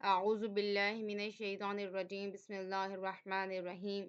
اعوذ باللہ من الشیطان الرجیم بسم اللہ الرحمن الرحیم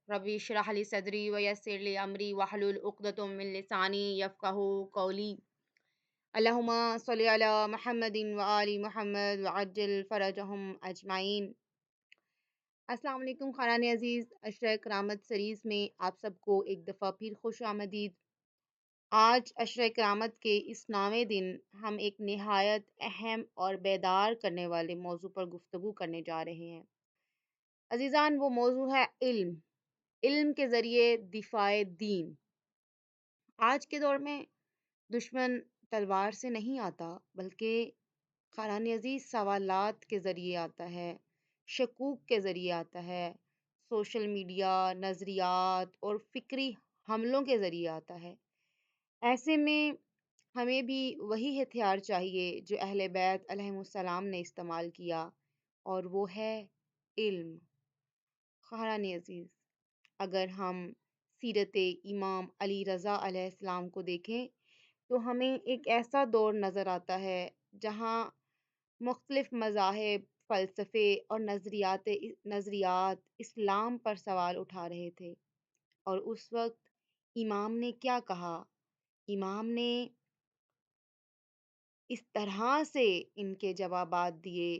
ربی اشرح لی صدری ویسر لی امری واحلل عقدۃ من لسانی یفقهوا قولی اللہم صلی علی محمد وآل محمد وعجل فرجہم اجمعین۔ السلام علیکم خانان عزیز، عشرہ کرامت سیریز میں آپ سب کو ایک دفعہ پھر خوش آمدید۔ آج عشرہ کرامت کے اس 9ویں دن ہم ایک نہایت اہم اور بیدار کرنے والے موضوع پر گفتگو کرنے جا رہے ہیں۔ عزیزان، وہ موضوع ہے علم۔ علم کے ذریعے دفاع دین۔ آج کے دور میں دشمن تلوار سے نہیں آتا، بلکہ خانان عزیز سوالات کے ذریعے آتا ہے، شکوک کے ذریعے آتا ہے، سوشل میڈیا، نظریات اور فکری حملوں کے ذریعے آتا ہے۔ ایسے میں ہمیں بھی وہی ہتھیار چاہیے جو اہل بیت علیہم السلام نے استعمال کیا، اور وہ ہے علم۔ خانان عزیز، اگر ہم سیرت امام علی رضا علیہ السلام کو دیکھیں تو ہمیں ایک ایسا دور نظر آتا ہے جہاں مختلف مذاہب، فلسفے اور نظریات اسلام پر سوال اٹھا رہے تھے، اور اس وقت امام نے کیا کہا؟ امام نے اس طرح سے ان کے جوابات دیے،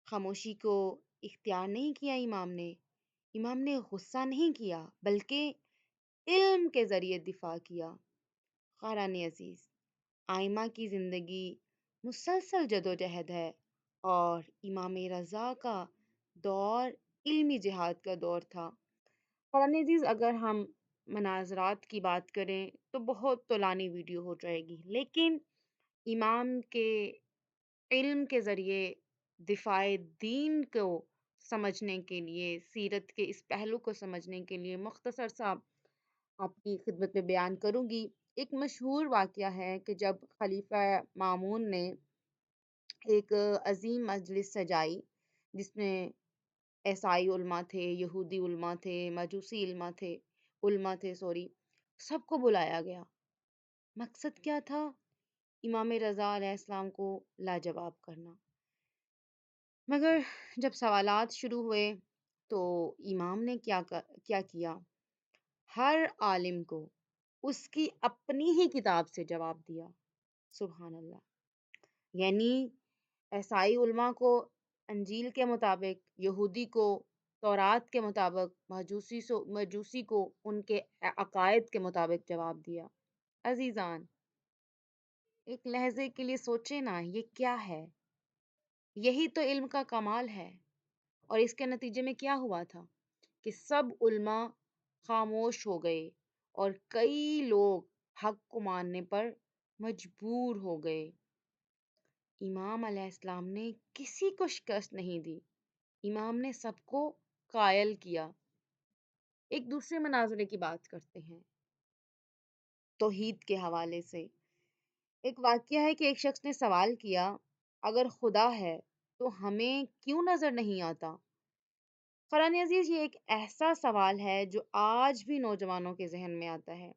خاموشی کو اختیار نہیں کیا۔ امام نے غصہ نہیں کیا، بلکہ علم کے ذریعے دفاع کیا۔ خانان عزیز، آئمہ کی زندگی مسلسل جدوجہد ہے، اور امام رضا کا دور علمی جہاد کا دور تھا۔ خانان عزیز، اگر ہم مناظرات کی بات کریں تو بہت طولانی ویڈیو ہو جائے گی، لیکن امام کے علم کے ذریعے دفاع دین کو سمجھنے کے لیے، سیرت کے اس پہلو کو سمجھنے کے لیے مختصر سا آپ کی خدمت میں بیان کروں گی۔ ایک مشہور واقعہ ہے کہ جب خلیفہ مامون نے ایک عظیم مجلس سجائی، جس میں عیسائی علماء تھے، یہودی علماء تھے، مجوسی علماء تھے، سب کو بلایا گیا۔ مقصد کیا تھا؟ امام رضا علیہ السلام کو لاجواب کرنا۔ مگر جب سوالات شروع ہوئے تو امام نے کیا کیا؟ ہر عالم کو اس کی اپنی ہی کتاب سے جواب دیا۔ سبحان اللہ! یعنی عیسائی علماء کو انجیل کے مطابق، یہودی کو تورات کے مطابق، مجوسی کو ان کے عقائد کے مطابق جواب دیا۔ عزیزان، ایک لحظے کے لیے سوچیں نا، یہ کیا ہے؟ یہی تو علم کا کمال ہے۔ اور اس کے نتیجے میں کیا ہوا تھا کہ سب علماء خاموش ہو گئے، اور کئی لوگ حق کو ماننے پر مجبور ہو گئے۔ امام علیہ السلام نے کسی کو شکست نہیں دی، امام نے سب کو قائل کیا۔ ایک دوسرے مناظرے کی بات کرتے ہیں، توحید کے حوالے سے۔ ایک واقعہ ہے کہ ایک شخص نے سوال کیا، اگر خدا ہے تو ہمیں کیوں نظر نہیں آتا؟ قرآن عزیز، یہ ایک ایسا سوال ہے جو آج بھی نوجوانوں کے ذہن میں آتا ہے۔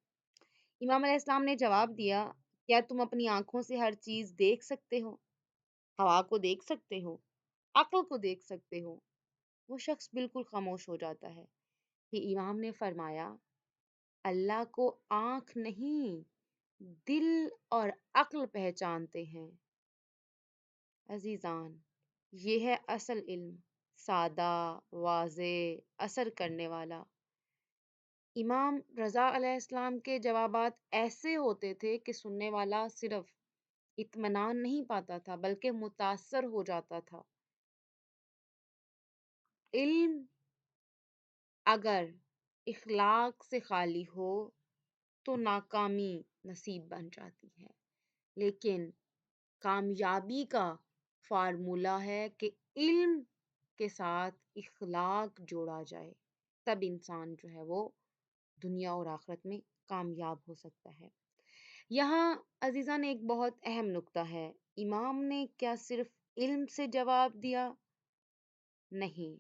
امام علیہ السلام نے جواب دیا، کیا تم اپنی آنکھوں سے ہر چیز دیکھ سکتے ہو؟ ہوا کو دیکھ سکتے ہو؟ عقل کو دیکھ سکتے ہو؟ وہ شخص بالکل خاموش ہو جاتا ہے۔ کہ امام نے فرمایا، اللہ کو آنکھ نہیں، دل اور عقل پہچانتے ہیں۔ عزیزان، یہ ہے اصل علم، سادہ، واضح، اثر کرنے والا۔ امام رضا علیہ السلام کے جوابات ایسے ہوتے تھے کہ سننے والا صرف اطمینان نہیں پاتا تھا، بلکہ متاثر ہو جاتا تھا۔ علم اگر اخلاق سے خالی ہو تو ناکامی نصیب بن جاتی ہے، لیکن کامیابی کا فارمولہ ہے کہ علم کے ساتھ اخلاق جوڑا جائے، تب انسان جو ہے وہ دنیا اور آخرت میں کامیاب ہو سکتا ہے۔ یہاں عزیزان ایک بہت اہم نکتہ ہے، امام نے کیا صرف علم سے جواب دیا؟ نہیں،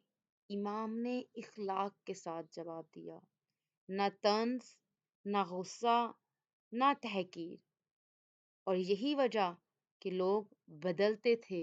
امام نے اخلاق کے ساتھ جواب دیا۔ نہ طنز، نہ غصہ، نہ تحقیر۔ اور یہی وجہ کہ لوگ بدلتے تھے،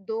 2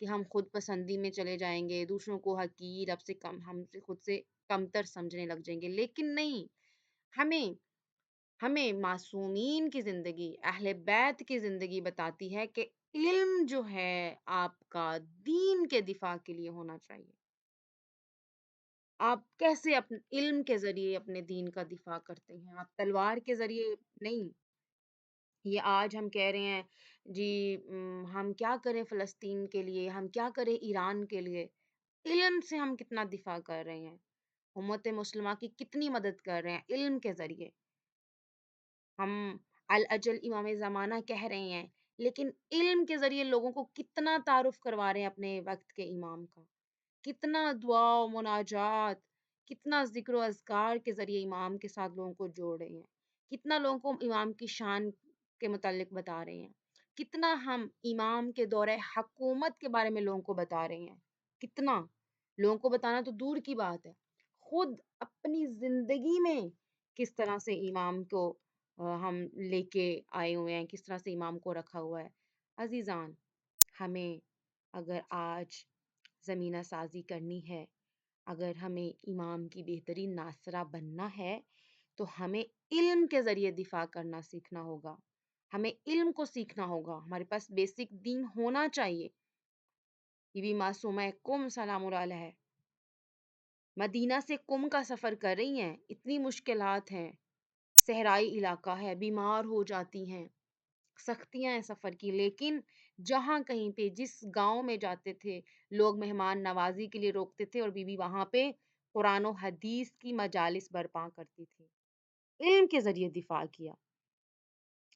کہ ہم خود پسندی میں چلے جائیں گے، دوسروں کو حقیر، اب سے کم، ہم سے خود سے کمتر سمجھنے لگ جائیں گے، لیکن نہیں، ہمیں ہمیں معصومین کی زندگی، اہل بیت کی زندگی بتاتی ہے کہ علم جو ہے آپ کا دین کے دفاع کے لیے ہونا چاہیے۔ آپ کیسے اپنے علم کے ذریعے اپنے دین کا دفاع کرتے ہیں، آپ تلوار کے ذریعے نہیں۔ یہ آج ہم کہہ رہے ہیں جی ہم کیا کریں فلسطین کے لیے، ہم کیا کریں ایران کے لیے، علم سے ہم کتنا دفاع کر رہے ہیں، امت مسلمہ کی کتنی مدد کر رہے ہیں علم کے ذریعے۔ ہم الاجل امام زمانہ کہہ رہے ہیں، لیکن علم کے ذریعے لوگوں کو کتنا تعارف کروا رہے ہیں اپنے وقت کے امام کا، کتنا دعا و مناجات، کتنا ذکر و اذکار کے ذریعے امام کے ساتھ لوگوں کو جوڑ رہے ہیں، کتنا لوگوں کو امام کی شان کے متعلق بتا رہے ہیں، کتنا ہم امام کے دورہ حکومت کے بارے میں لوگوں کو بتا رہے ہیں، کتنا لوگوں کو بتانا تو دور کی بات ہے، خود اپنی زندگی میں کس طرح سے امام کو ہم لے کے آئے ہوئے ہیں، کس طرح سے امام کو رکھا ہوا ہے۔ عزیزان، ہمیں اگر آج زمینہ سازی کرنی ہے، اگر ہمیں امام کی بہترین ناصرہ بننا ہے، تو ہمیں علم کے ذریعے دفاع کرنا سیکھنا ہوگا، ہمیں علم کو سیکھنا ہوگا، ہمارے پاس بیسک دین ہونا چاہیے۔ بی بی معصومہ کم سلام اللہ علیہ مدینہ سے کم کا سفر کر رہی ہیں، اتنی مشکلات ہیں، صحرائی علاقہ ہے، بیمار ہو جاتی ہیں، سختیاں ہیں سفر کی، لیکن جہاں کہیں پہ جس گاؤں میں جاتے تھے لوگ مہمان نوازی کے لیے روکتے تھے، اور بی بی وہاں پہ قرآن و حدیث کی مجالس برپا کرتی تھی، علم کے ذریعے دفاع کیا۔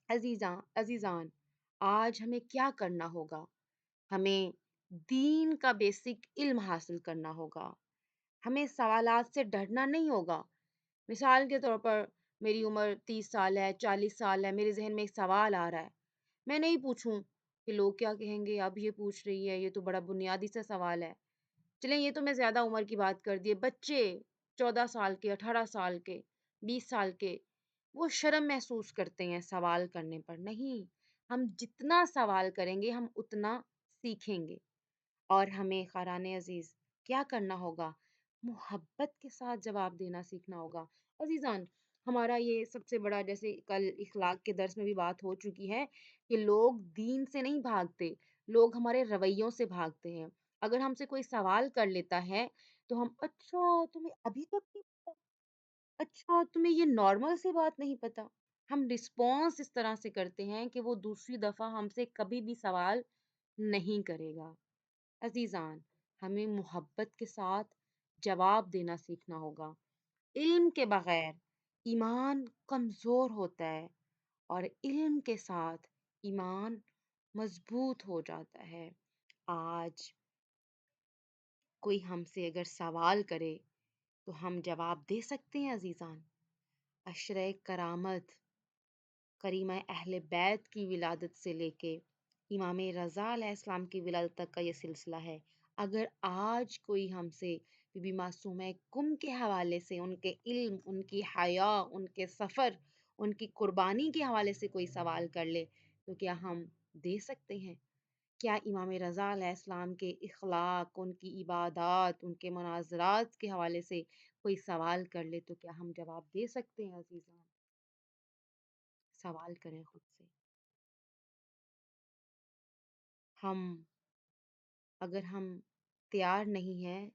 عزیزان، آج ہمیں کیا کرنا ہوگا؟ ہمیں دین کا بیسک علم حاصل کرنا ہوگا، ہمیں سوالات سے ڈرنا نہیں ہوگا۔ مثال کے طور پر میری عمر 30 سال ہے، 40 سال ہے، میرے ذہن میں ایک سوال آ رہا ہے، میں نہیں پوچھوں کہ لوگ کیا کہیں گے، اب یہ پوچھ رہی ہے، یہ تو بڑا بنیادی سا سوال ہے، چلیں یہ تو میں زیادہ عمر کی بات کر دیے، بچے 14 سال کے، 18 سال کے، 20 سال کے، وہ شرم محسوس کرتے ہیں سوال کرنے پر، نہیں، ہم جتنا سوال کریں گے ہم اتنا سیکھیں گے، اور ہمیں خاران عزیز کیا کرنا ہوگا؟ محبت کے ساتھ جواب دینا سیکھنا ہوگا۔ عزیزان، ہمارا یہ سب سے بڑا، جیسے کل اخلاق کے درس میں بھی بات ہو چکی ہے، کہ لوگ دین سے نہیں بھاگتے، لوگ ہمارے رویوں سے بھاگتے ہیں۔ اگر ہم سے کوئی سوال کر لیتا ہے تو ہم، اچھا تمہیں ابھی تک نہیں پتا، اچھا تمہیں یہ نارمل سی بات نہیں پتا، ہم رسپونس اس طرح سے کرتے ہیں کہ وہ دوسری دفعہ ہم سے کبھی بھی سوال نہیں کرے گا۔ عزیزان، ہمیں محبت کے ساتھ جواب دینا سیکھنا ہوگا۔ علم کے بغیر ایمان کمزور ہوتا ہے، اور علم کے ساتھ ایمان مضبوط ہو جاتا ہے۔ آج کوئی ہم سے اگر سوال کرے تو ہم جواب دے سکتے ہیں عزیزان۔ عشرہ کرامت، کریمہ اہل بیت کی ولادت سے لے کے امام رضا علیہ السلام کی ولادت تک کا یہ سلسلہ ہے۔ اگر آج کوئی ہم سے بی بی معصومہ کم کے حوالے سے، ان کے علم، ان کی حیا، ان کے سفر، ان کی قربانی کے حوالے سے کوئی سوال کر لے تو کیا ہم دے سکتے ہیں؟ کیا امام رضا علیہ السلام کے اخلاق، ان کی عبادات، ان کے مناظرات کے حوالے سے کوئی سوال کر لے تو کیا ہم جواب دے سکتے ہیں عزیزان؟ سوال کریں خود سے۔ اگر ہم تیار نہیں ہیں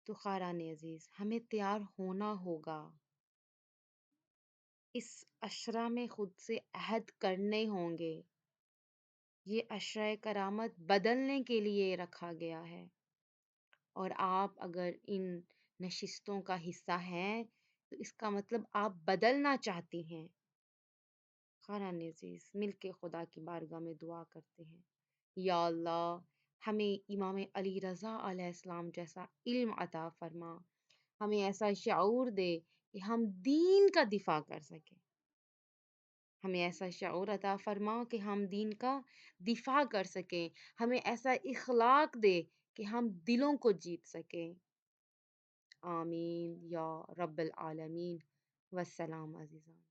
تو خاران عزیز ہمیں تیار ہونا ہوگا، اس عشرہ میں خود سے عہد کرنے ہوں گے۔ یہ عشرہ کرامت بدلنے کے لیے رکھا گیا ہے، اور آپ اگر ان نشستوں کا حصہ ہیں تو اس کا مطلب آپ بدلنا چاہتی ہیں۔ خاران عزیز، مل کے خدا کی بارگاہ میں دعا کرتے ہیں، یا اللہ ہمیں امام علی رضا علیہ السلام جیسا علم عطا فرما، ہمیں ایسا شعور دے کہ ہم دین کا دفاع کر سکیں، ہمیں ایسا شعور عطا فرما کہ ہم دین کا دفاع کر سکیں، ہمیں ایسا اخلاق دے کہ ہم دلوں کو جیت سکیں۔ آمین یا رب العالمین۔ والسلام عزیزان۔